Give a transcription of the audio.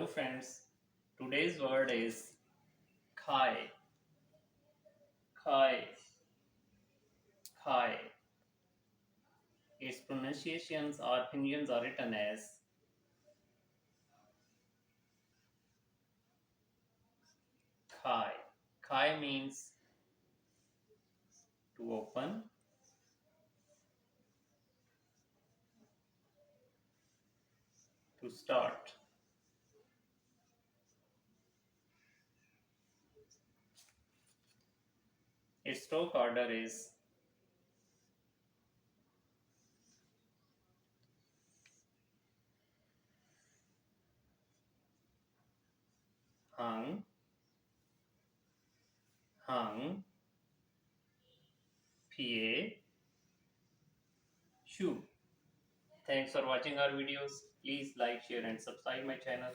friends, today's word is khai. Khai, khai. Its pronunciations or opinions are written as khai. Khai means to open, to start. Its stroke order is hung, hung, pa, shu. Thanks for watching our videos. Please like, share, and subscribe my channel.